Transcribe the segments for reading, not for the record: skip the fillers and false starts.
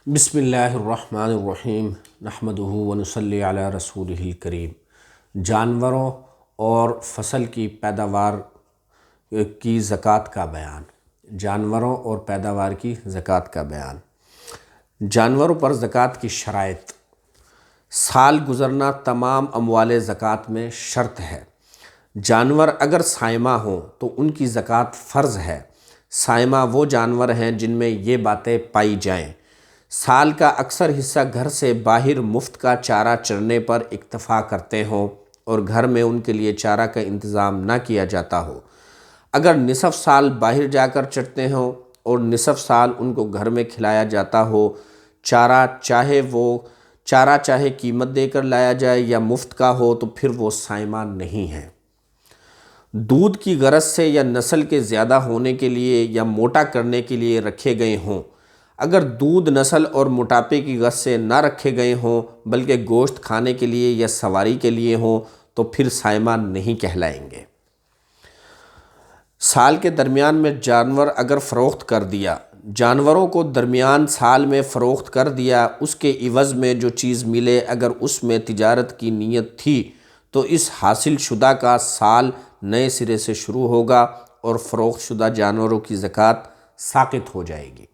بسم اللہ الرحمن الرحیم نحمدہ ونصلی علی رسولہ الکریم۔ جانوروں اور فصل کی پیداوار کی زکوٰۃ کا بیان۔ جانوروں اور پیداوار کی زکوٰۃ کا بیان۔ جانوروں پر زکوٰۃ کی شرائط۔ سال گزرنا تمام اموال زکوٰۃ میں شرط ہے۔ جانور اگر سائمہ ہوں تو ان کی زکوٰۃ فرض ہے۔ سائمہ وہ جانور ہیں جن میں یہ باتیں پائی جائیں: سال کا اکثر حصہ گھر سے باہر مفت کا چارہ چرنے پر اکتفا کرتے ہوں اور گھر میں ان کے لیے چارہ کا انتظام نہ کیا جاتا ہو۔ اگر نصف سال باہر جا کر چرتے ہوں اور نصف سال ان کو گھر میں کھلایا جاتا ہو، چارہ چاہے قیمت دے کر لایا جائے یا مفت کا ہو، تو پھر وہ سائمہ نہیں ہے۔ دودھ کی غرض سے یا نسل کے زیادہ ہونے کے لیے یا موٹا کرنے کے لیے رکھے گئے ہوں۔ اگر دودھ نسل اور موٹاپے کی غرض سے نہ رکھے گئے ہوں بلکہ گوشت کھانے کے لیے یا سواری کے لیے ہوں تو پھر سائمہ نہیں کہلائیں گے۔ سال کے درمیان میں جانور اگر فروخت کر دیا، جانوروں کو درمیان سال میں فروخت کر دیا، اس کے عوض میں جو چیز ملے اگر اس میں تجارت کی نیت تھی تو اس حاصل شدہ کا سال نئے سرے سے شروع ہوگا اور فروخت شدہ جانوروں کی زکوٰۃ ساقط ہو جائے گی۔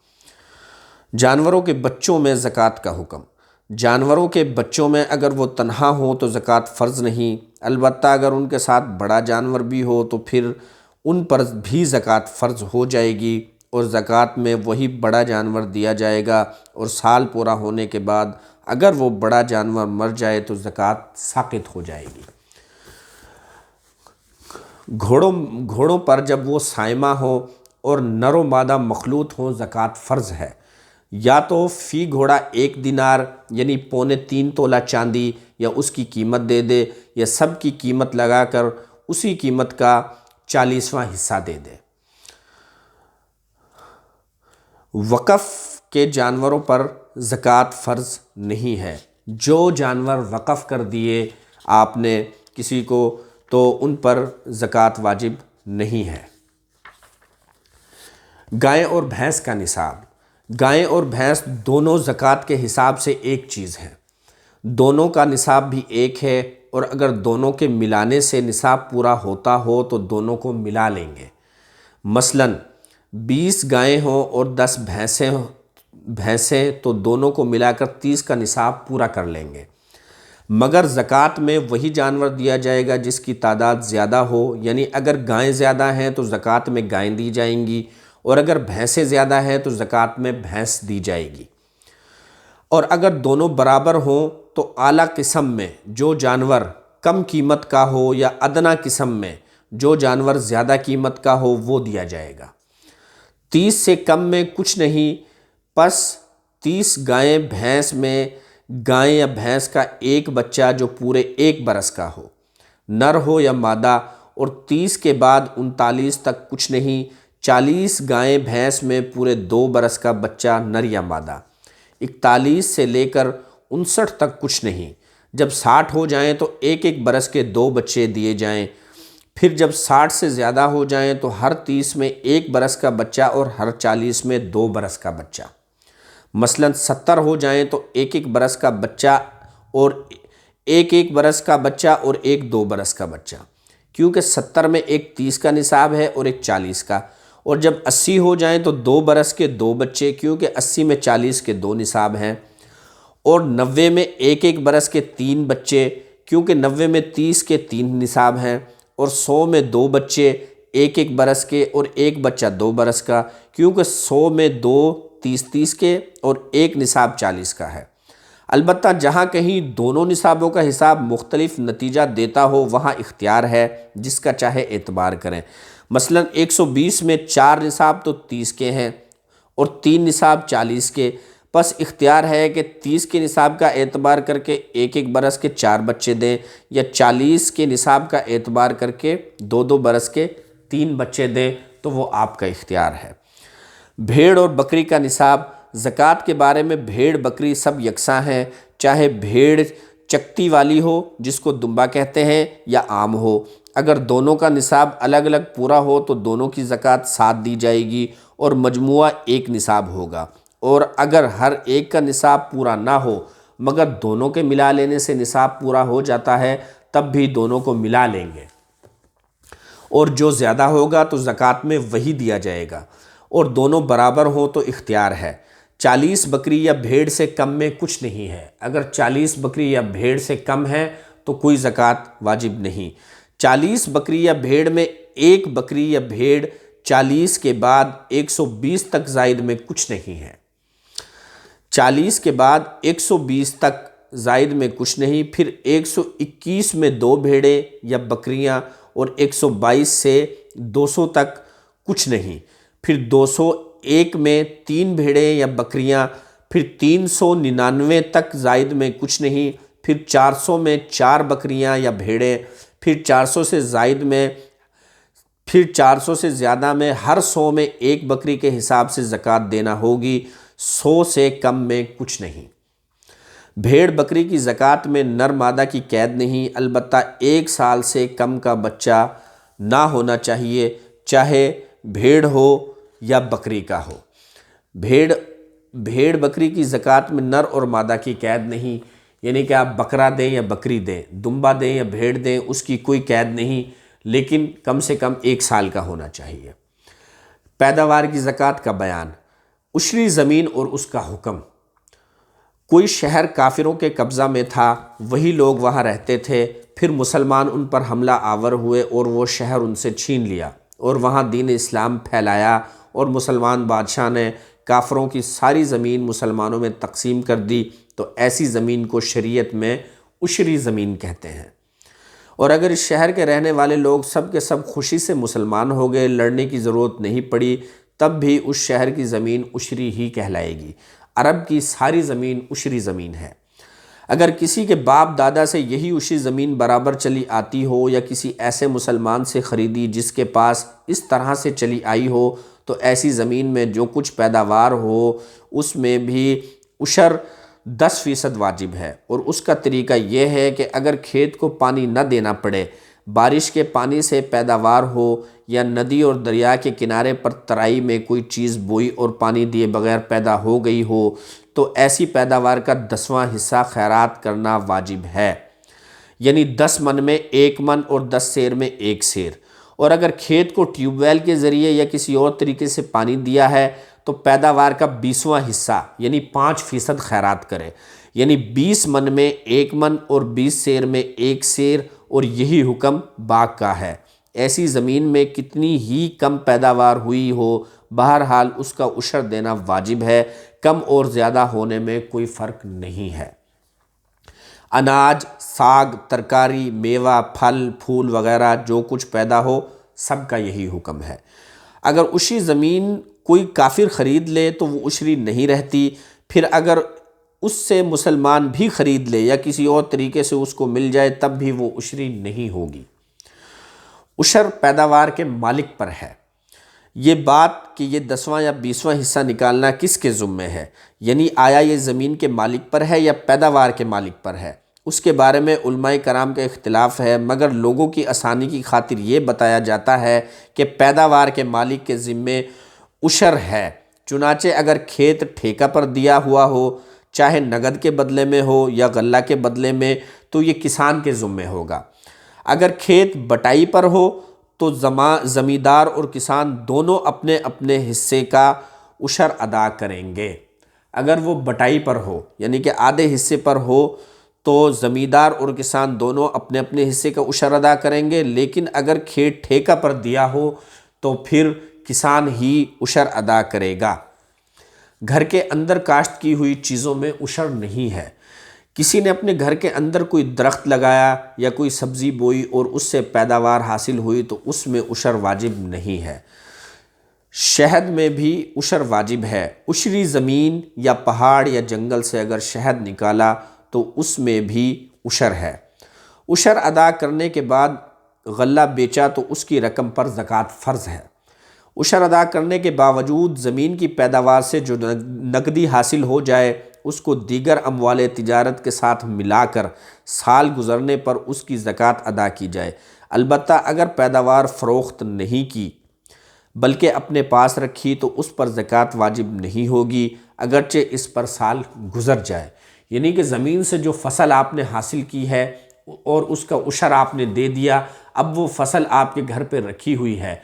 جانوروں کے بچوں میں زکوٰۃ کا حکم۔ جانوروں کے بچوں میں اگر وہ تنہا ہوں تو زکوٰۃ فرض نہیں، البتہ اگر ان کے ساتھ بڑا جانور بھی ہو تو پھر ان پر بھی زکوٰۃ فرض ہو جائے گی اور زکوٰۃ میں وہی بڑا جانور دیا جائے گا، اور سال پورا ہونے کے بعد اگر وہ بڑا جانور مر جائے تو زکوٰۃ ساقط ہو جائے گی۔ گھوڑوں پر جب وہ سائمہ ہوں اور نر و مادہ مخلوط ہوں زکوٰۃ فرض ہے۔ یا تو فی گھوڑا 1 دینار یعنی 3.25 تولہ چاندی یا اس کی قیمت دے دے، یا سب کی قیمت لگا کر اسی قیمت کا 40واں حصہ دے دے۔ وقف کے جانوروں پر زکوٰۃ فرض نہیں ہے۔ جو جانور وقف کر دیے آپ نے کسی کو تو ان پر زکوٰۃ واجب نہیں ہے۔ گائے اور بھینس کا نصاب۔ گائے اور بھینس دونوں زکوٰۃ کے حساب سے ایک چیز ہیں۔ دونوں کا نصاب بھی ایک ہے، اور اگر دونوں کے ملانے سے نصاب پورا ہوتا ہو تو دونوں کو ملا لیں گے۔ مثلاً 20 گائیں ہوں اور 10 بھینسیں تو دونوں کو ملا کر 30 کا نصاب پورا کر لیں گے۔ مگر زکوٰۃ میں وہی جانور دیا جائے گا جس کی تعداد زیادہ ہو، یعنی اگر گائیں زیادہ ہیں تو زکوٰۃ میں گائیں دی جائیں گی، اور اگر بھینسیں زیادہ ہیں تو زکوٰۃ میں بھینس دی جائے گی۔ اور اگر دونوں برابر ہوں تو اعلیٰ قسم میں جو جانور کم قیمت کا ہو یا ادنیٰ قسم میں جو جانور زیادہ قیمت کا ہو وہ دیا جائے گا۔ 30 سے کم میں کچھ نہیں، پس 30 گائیں بھینس میں گائیں یا بھینس کا ایک بچہ جو پورے 1 برس کا ہو، نر ہو یا مادہ، اور 30 کے بعد 39 تک کچھ نہیں، 40 گائیں بھینس میں پورے 2 برس کا بچہ نر یا مادہ، 41 سے لے کر 59 تک کچھ نہیں، جب 60 ہو جائیں تو 1 برس کے 2 بچے دیے جائیں، پھر جب 60 سے زیادہ ہو جائیں تو ہر 30 میں 1 برس کا بچہ اور ہر 40 میں 2 برس کا بچہ۔ مثلاً 70 ہو جائیں تو 1 برس کا بچہ اور 1 برس کا بچہ اور 2 برس کا بچہ، کیونکہ 70 میں 30 کا نصاب ہے اور 40 کا۔ اور جب 80 ہو جائیں تو 2 برس کے 2 بچے، کیونکہ 80 میں 40 کے 2 نصاب ہیں۔ اور 90 میں 1 برس کے 3 بچے، کیونکہ 90 میں 30 کے 3 نصاب ہیں۔ اور 100 میں 2 بچے، 1 برس کے اور 1 بچہ 2 برس کا، کیونکہ 100 میں 2 30 کے اور 1 نصاب 40 کا ہے۔ البتہ جہاں کہیں دونوں نصابوں کا حساب مختلف نتیجہ دیتا ہو وہاں اختیار ہے، جس کا چاہے اعتبار کریں۔ مثلاً 120 میں 4 نصاب تو 30 کے ہیں اور 3 نصاب 40 کے، پس اختیار ہے کہ 30 کے نصاب کا اعتبار کر کے 1 برس کے 4 بچے دیں، یا 40 کے نصاب کا اعتبار کر کے 2 برس کے 3 بچے دیں، تو وہ آپ کا اختیار ہے۔ بھیڑ اور بکری کا نصاب۔ زکوٰۃ کے بارے میں بھیڑ بکری سب یکساں ہیں، چاہے بھیڑ چکتی والی ہو جس کو دمبا کہتے ہیں یا عام ہو۔ اگر دونوں کا نصاب الگ الگ پورا ہو تو دونوں کی زکوٰۃ ساتھ دی جائے گی اور مجموعہ 1 نصاب ہوگا۔ اور اگر ہر ایک کا نصاب پورا نہ ہو مگر دونوں کے ملا لینے سے نصاب پورا ہو جاتا ہے تب بھی دونوں کو ملا لیں گے، اور جو زیادہ ہوگا تو زکوٰۃ میں وہی دیا جائے گا، اور دونوں برابر ہوں تو اختیار ہے۔ 40 بکری یا بھیڑ سے کم میں کچھ نہیں ہے، اگر 40 بکری یا بھیڑ سے کم ہے تو کوئی زکوٰۃ واجب نہیں۔ 40 بکری یا بھیڑ میں ایک بکری یا بھیڑ 40 کے بعد 120 تک زائد میں کچھ نہیں ہے، 40 کے بعد 120 تک زائد میں کچھ نہیں، پھر 121 میں 2 بھیڑیں یا بکریاں اور 122 سے 200 تک کچھ نہیں، پھر 201 میں 3 بھیڑیں یا بکریاں، پھر 399 تک زائد میں کچھ نہیں، پھر 400 میں 4 بکریاں یا بھیڑیں، پھر 400 سے زائد میں، پھر 400 سے زیادہ میں ہر 100 میں ایک بکری کے حساب سے زکوٰۃ دینا ہوگی، 100 سے کم میں کچھ نہیں۔ بھیڑ بکری کی زکوٰۃ میں نر مادہ کی قید نہیں، البتہ 1 سال سے کم کا بچہ نہ ہونا چاہیے، چاہے بھیڑ ہو یا بکری کا ہو۔ بھیڑ بکری کی زکوٰۃ میں نر اور مادہ کی قید نہیں، یعنی کہ آپ بکرا دیں یا بکری دیں، دمبا دیں یا بھیڑ دیں، اس کی کوئی قید نہیں، لیکن کم سے کم 1 سال کا ہونا چاہیے۔ پیداوار کی زکوٰۃ کا بیان، عشری زمین اور اس کا حکم۔ کوئی شہر کافروں کے قبضہ میں تھا، وہی لوگ وہاں رہتے تھے، پھر مسلمان ان پر حملہ آور ہوئے اور وہ شہر ان سے چھین لیا اور وہاں دین اسلام پھیلایا، اور مسلمان بادشاہ نے کافروں کی ساری زمین مسلمانوں میں تقسیم کر دی، تو ایسی زمین کو شریعت میں عشری زمین کہتے ہیں۔ اور اگر اس شہر کے رہنے والے لوگ سب کے سب خوشی سے مسلمان ہو گئے، لڑنے کی ضرورت نہیں پڑی، تب بھی اس شہر کی زمین عشری ہی کہلائے گی۔ عرب کی ساری زمین عشری زمین ہے۔ اگر کسی کے باپ دادا سے یہی عشری زمین برابر چلی آتی ہو، یا کسی ایسے مسلمان سے خریدی جس کے پاس اس طرح سے چلی آئی ہو، تو ایسی زمین میں جو کچھ پیداوار ہو اس میں بھی عشر 10% واجب ہے، اور اس کا طریقہ یہ ہے کہ اگر کھیت کو پانی نہ دینا پڑے، بارش کے پانی سے پیداوار ہو، یا ندی اور دریا کے کنارے پر ترائی میں کوئی چیز بوئی اور پانی دیے بغیر پیدا ہو گئی ہو، تو ایسی پیداوار کا 10واں حصہ خیرات کرنا واجب ہے، یعنی 10 من میں 1 من اور 10 سیر میں 1 سیر۔ اور اگر کھیت کو ٹیوب ویل کے ذریعے یا کسی اور طریقے سے پانی دیا ہے تو پیداوار کا 20واں حصہ یعنی 5% خیرات کرے، یعنی 20 من میں 1 من اور 20 سیر میں 1 سیر، اور یہی حکم باغ کا ہے۔ ایسی زمین میں کتنی ہی کم پیداوار ہوئی ہو، بہرحال اس کا عشر دینا واجب ہے، کم اور زیادہ ہونے میں کوئی فرق نہیں ہے۔ اناج، ساگ، ترکاری، میوہ، پھل، پھول وغیرہ جو کچھ پیدا ہو سب کا یہی حکم ہے۔ اگر عشری زمین کوئی کافر خرید لے تو وہ عشری نہیں رہتی، پھر اگر اس سے مسلمان بھی خرید لے یا کسی اور طریقے سے اس کو مل جائے تب بھی وہ عشری نہیں ہوگی۔ عشر پیداوار کے مالک پر ہے۔ یہ بات کہ یہ 10واں یا 20واں حصہ نکالنا کس کے ذمے ہے، یعنی آیا یہ زمین کے مالک پر ہے یا پیداوار کے مالک پر ہے، اس کے بارے میں علماء کرام کا اختلاف ہے، مگر لوگوں کی آسانی کی خاطر یہ بتایا جاتا ہے کہ پیداوار کے مالک کے ذمے عشر ہے۔ چنانچہ اگر کھیت ٹھیکہ پر دیا ہوا ہو، چاہے نقد کے بدلے میں ہو یا غلہ کے بدلے میں، تو یہ کسان کے ذمے ہوگا۔ اگر کھیت بٹائی پر ہو تو زمیندار اور کسان دونوں اپنے اپنے حصے کا عشر ادا کریں گے۔ اگر وہ بٹائی پر ہو یعنی کہ آدھے حصے پر ہو تو زمیندار اور کسان دونوں اپنے اپنے حصے کا عشر ادا کریں گے، لیکن اگر کھیت ٹھیکہ پر دیا ہو تو پھر کسان ہی عشر ادا کرے گا۔ گھر کے اندر کاشت کی ہوئی چیزوں میں عشر نہیں ہے۔ کسی نے اپنے گھر کے اندر کوئی درخت لگایا یا کوئی سبزی بوئی اور اس سے پیداوار حاصل ہوئی تو اس میں عشر واجب نہیں ہے۔ شہد میں بھی عشر واجب ہے۔ عشری زمین یا پہاڑ یا جنگل سے اگر شہد نکالا تو اس میں بھی عشر ہے۔ عشر ادا کرنے کے بعد غلہ بیچا تو اس کی رقم پر زکوٰۃ فرض ہے۔ عشر ادا کرنے کے باوجود زمین کی پیداوار سے جو نقدی حاصل ہو جائے اس کو دیگر اموال تجارت کے ساتھ ملا کر سال گزرنے پر اس کی زکوٰۃ ادا کی جائے، البتہ اگر پیداوار فروخت نہیں کی بلکہ اپنے پاس رکھی تو اس پر زکوٰۃ واجب نہیں ہوگی۔ اگرچہ اس پر سال گزر جائے۔ یعنی کہ زمین سے جو فصل آپ نے حاصل کی ہے اور اس کا عشر آپ نے دے دیا، اب وہ فصل آپ کے گھر پہ رکھی ہوئی ہے،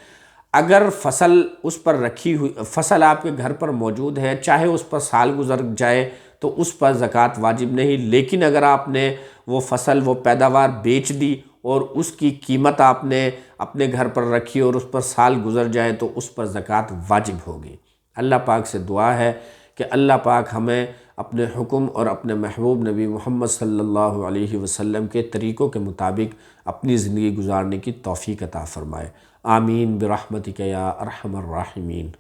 اگر فصل اس پر رکھی ہوئی فصل آپ کے گھر پر موجود ہے، چاہے اس پر سال گزر جائے تو اس پر زکوٰۃ واجب نہیں، لیکن اگر آپ نے وہ فصل وہ پیداوار بیچ دی اور اس کی قیمت آپ نے اپنے گھر پر رکھی اور اس پر سال گزر جائے تو اس پر زکوٰۃ واجب ہوگی۔ اللہ پاک سے دعا ہے کہ اللہ پاک ہمیں اپنے حکم اور اپنے محبوب نبی محمد صلی اللہ علیہ وسلم کے طریقوں کے مطابق اپنی زندگی گزارنے کی توفیق عطا فرمائے۔ آمین برحمتک یا ارحم الراحمین۔